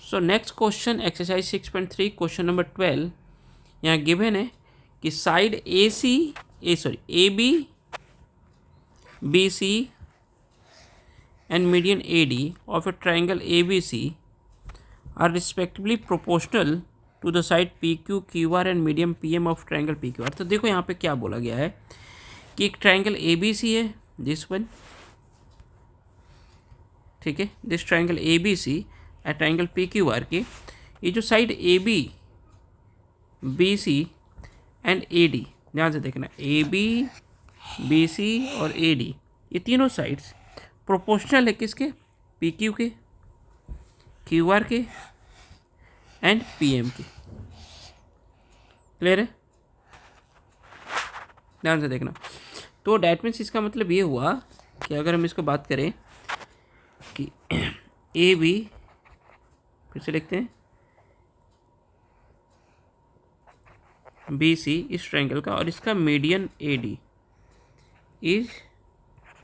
सो next question exercise 6.3 question number 12 यहाँ given है कि side A B B C and median A D of a triangle A B C are respectively proportional to the side P Q Q R and medium P M of triangle P Q R. तो देखो यहाँ पे क्या बोला गया है कि एक ट्राइंगल ए बी सी है, दिस वन, ठीक है, this triangle A B C A triangle P Q R के, ये जो side A B B C and A D, ध्यान से देखना, ए बी बी सी और ए डी, ये तीनों साइड्स प्रोपोर्शनल है किसके, पी क्यू के, क्यू आर के एंड पी एम के। क्लियर है, ध्यान से देखना। तो डैट मीन्स इसका मतलब ये हुआ कि अगर हम इसको बात करें कि ए बी, फिर से लिखते हैं, बी सी इस ट्रायंगल का और इसका median A D is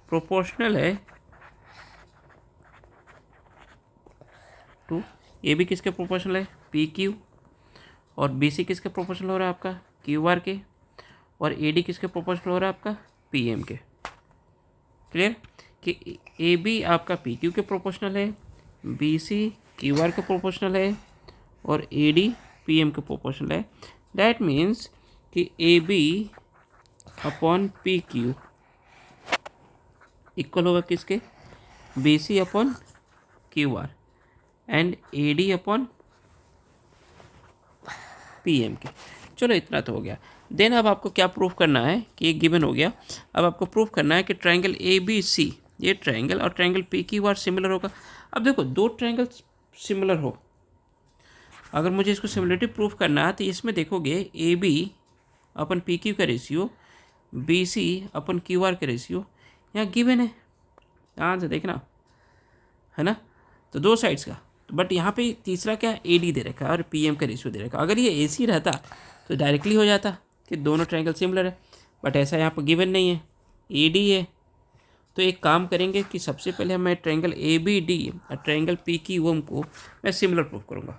proportional है टू, ए बी किसके प्रोपोर्शनल है, पी क्यू, और बी सी किसके प्रोपोर्शनल हो रहा है आपका, क्यू आर के, और ए डी किसके प्रोपोर्शनल हो रहा है आपका, पी एम के। क्लियर कि ए बी आपका पी क्यू के प्रोपोर्शनल है, बी सी क्यू आर के प्रोपोर्शनल है और ए डी पी एम के प्रोपोर्शनल है। दैट मीन्स कि A B upon P Q equal होगा किसके, B C upon Q R and A D upon P M के। चलो इतना तो हो गया। देन अब आपको क्या प्रूफ करना है कि ये गिवन हो गया, अब आपको प्रूफ करना है कि ट्रायंगल ए बी सी, ये ट्रायंगल और triangle P Q are similar होगा। अब देखो दो ट्रायंगल सिमिलर हो, अगर मुझे इसको सिमिलरिटी प्रूफ करना है तो इसमें देखोगे A B upon P Q का ratio, B C upon Q R का रेशियो यहाँ गिवन है, ध्यान से देखना, है ना, तो दो साइड्स का। बट यहाँ पे तीसरा क्या ए डी दे रखा है और पी एम का रेशियो दे रखा है। अगर ये ए सी रहता तो डायरेक्टली हो जाता कि दोनों ट्रायंगल सिमिलर है, बट ऐसा यहाँ पर गिवन नहीं है, ए डी है। तो एक काम करेंगे कि सबसे पहले मैं ट्रायंगल ए बी डी और ट्रायंगल पी क्यू एम को मैं सिमिलर प्रूफ करूँगा,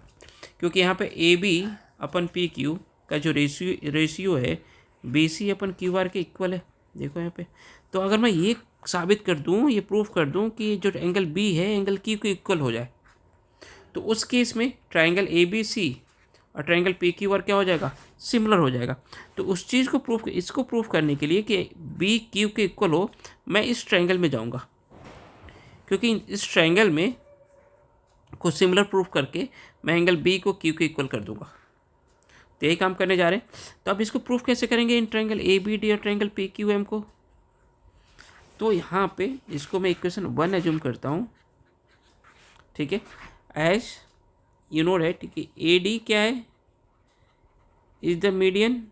क्योंकि यहाँ पे A B upon P Q का जो रेशियो है B C upon Q R के इक्वल है, देखो यहाँ पे। तो अगर मैं ये साबित कर दूँ, ये प्रूफ कर दूँ कि जो एंगल बी है एंगल क्यू के इक्वल हो जाए, तो उस केस में ट्रायंगल ए बी सी और ट्रायंगल पी क्यू आर क्या हो जाएगा, सिमिलर हो जाएगा। तो उस चीज़ को इसको प्रूफ करने के लिए कि बी क्यू के इक्वल हो, मैं इस ट्रायंगल में जाऊंगा, क्योंकि इस ट्रायंगल में को सिमिलर प्रूफ करके मैं एंगल बी को क्यू के इक्वल कर दूंगा। तो यही काम करने जा रहे हैं। तो अब इसको प्रूफ कैसे करेंगे इन ट्रायंगल ए बी डी और ट्रायंगल पी क्यू एम को। तो यहाँ पे इसको मैं इक्वेशन 1 एज्यूम करता हूँ, ठीक है, एज यू नो राइट कि ए डी क्या है, is the median.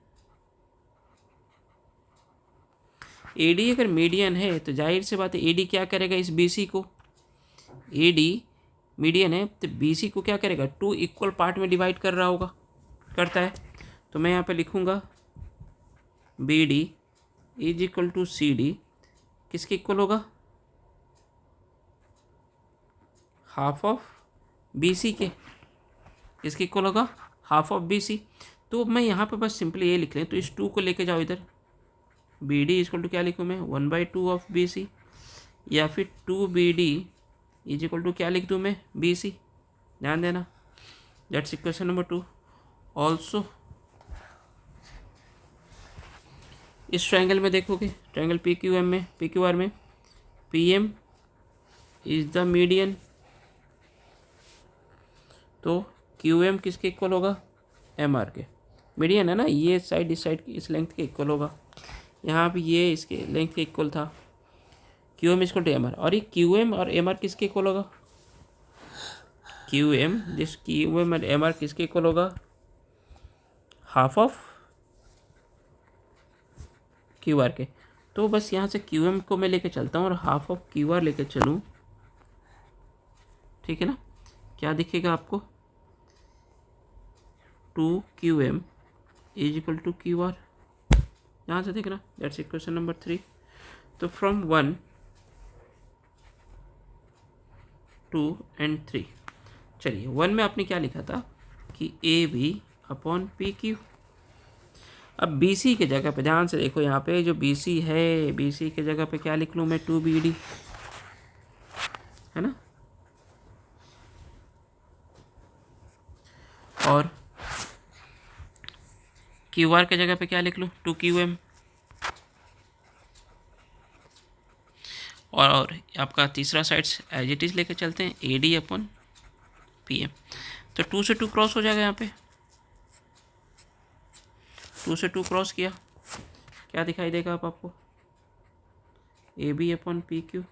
A D अगर मीडियन है तो जाहिर सी बात है ए डी क्या करेगा, इस बी सी को, ए डी मीडियन है तो बी सी को क्या करेगा, 2 इक्वल पार्ट में डिवाइड कर रहा होगा, करता है। तो मैं यहाँ पे लिखूँगा B D is equal to C D, किसके इक्वल होगा, हाफ ऑफ बी सी के, किसके इक्वल होगा, हाफ ऑफ बी सी। तो मैं यहाँ पे बस सिंपली ये लिख लें, तो इस 2 को लेके जाओ इधर, बी डी इक्वल टू क्या लिखूँ मैं, 1/2 ऑफ बी सी, या फिर 2 B D is equal to क्या लिख दूँ मैं, बी सी। ध्यान देना, दैट्स इक्वेशन नंबर 2। ऑल्सो इस ट्रायंगल में देखोगे, ट्रायंगल पी क्यू एम में, पी क्यू आर में, P M is the median, तो क्यू एम किसके इक्वल होगा, एम आर के। मीडियन है ना, ये साइड इस साइड की इस लेंथ के इक्वल होगा, यहाँ भी ये इसके लेंथ के इक्वल था, Q M equal to M R. और ये क्यू एम और एम आर किसके इक्वल होगा, Q M, this Q M और एम आर किसके इक्वल होगा, हाफ ऑफ क्यू आर के। तो बस यहाँ से क्यू एम को मैं लेके चलता हूँ और हाफ ऑफ क्यू आर लेके चलूँ, ठीक है ना, क्या दिखेगा आपको, 2 Q M is equal to Q R, यहाँ से देखना, दैट्स इक्वेशन नंबर 3। तो फ्रॉम 1, 2 एंड 3, चलिए 1 में आपने क्या लिखा था कि A B upon P Q. अब बी सी के जगह पे ध्यान से देखो, यहाँ पे जो बी सी है, बी सी के जगह पे क्या लिख लूँ मैं, 2BD, है ना। और क्यू आर के जगह पे क्या लिख लूँ, 2QM। और आपका तीसरा साइड्स एज इट इज़ लेके चलते हैं, AD अपॉन PM। तो 2 से 2 क्रॉस हो जाएगा यहाँ पे, 2 से 2 क्रॉस किया, क्या दिखाई देगा अब आपको, AB upon PQ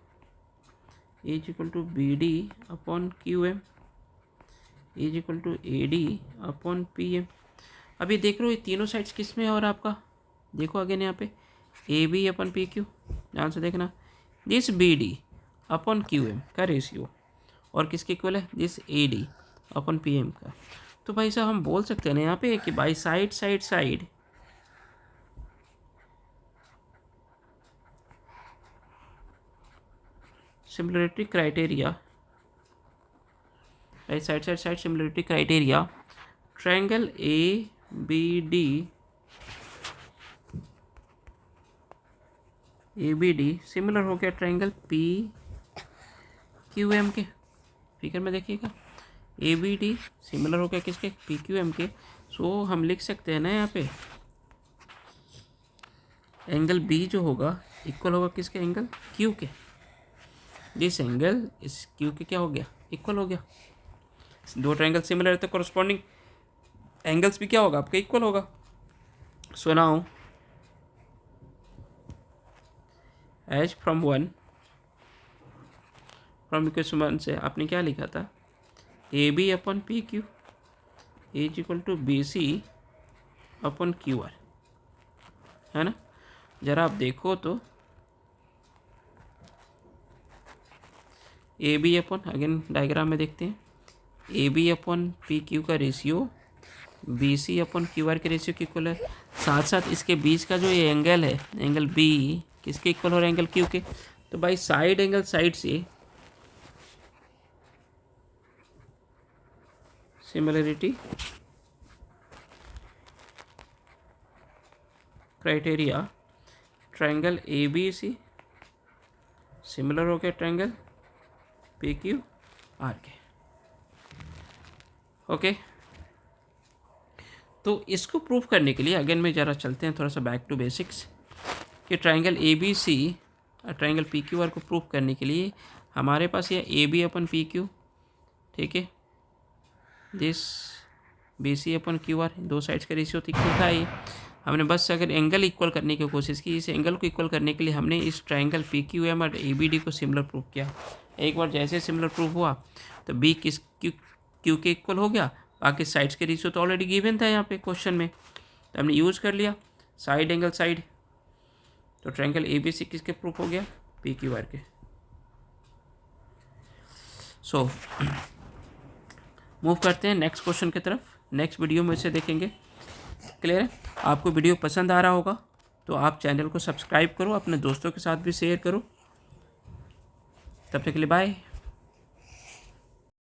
is equal to BD upon QM is equal to AD upon PM। अब ये देख लो ये तीनों साइड्स किस में है, और आपका देखो अगेन यहाँ पे AB अपन PQ, ध्यान से देखना, दिस BD अपन QM का रेशियो, और किसके इक्वल है, दिस AD अपन PM का। तो भाई साहब हम बोल सकते हैं ना यहाँ पे कि by side side side similarity criteria, by side side side similarity criteria, triangle ABD similar हो गया ट्रायंगल PQM के। फिगर में देखिएगा, ABD सिमिलर हो गया किसके, PQM के। सो हम लिख सकते हैं ना यहाँ पे एंगल B जो होगा इक्वल होगा किसके, एंगल Q के। दिस एंगल इस Q के क्या हो गया, इक्वल हो गया। दो ट्रायंगल सिमिलर है तो कॉरस्पॉन्डिंग एंगल्स भी क्या होगा आपका, इक्वल होगा। So now as from equation 1 से आपने क्या लिखा था, AB upon PQ is equal to BC upon QR, है ना। जरा आप देखो तो AB अपॉन, अगेन डायग्राम में देखते हैं, AB अपॉन PQ का रेशियो BC अपॉन QR के रेशियो के इक्वल है। साथ साथ इसके बीच का जो ये एंगल है, एंगल B किसके इक्वल हो रहा है, एंगल Q के। तो भाई साइड एंगल साइड से similarity criteria, triangle ABC similar हो गया ट्रायंगल PQR के। ओके, तो इसको प्रूव करने के लिए अगेन में ज़रा चलते हैं थोड़ा सा बैक टू बेसिक्स, कि ट्रायंगल ABC और ट्रायंगल PQR को प्रूव करने के लिए हमारे पास ये AB अपन PQ, ठीक है, दिस BC अपन QR, दो साइड्स का रेशियो इक्वल था। ये हमने बस अगर एंगल इक्वल करने की कोशिश की, इस एंगल को इक्वल करने के लिए हमने इस ट्रायंगल PQM और ABD को सिमिलर प्रूव किया। एक बार जैसे सिमिलर प्रूव हुआ तो B किस Q के इक्वल हो गया, बाकी साइड्स के रेशियो तो ऑलरेडी गिवन था यहाँ पे क्वेश्चन में, तो हमने यूज़ कर लिया साइड एंगल साइड। तो ट्रायंगल ABC किसके प्रूफ हो गया, PQR के। सो मूव करते हैं नेक्स्ट क्वेश्चन की तरफ, नेक्स्ट वीडियो में इसे देखेंगे। क्लियर है, आपको वीडियो पसंद आ रहा होगा तो आप चैनल को सब्सक्राइब करो, अपने दोस्तों के साथ भी शेयर करो। तब तक के लिए बाय।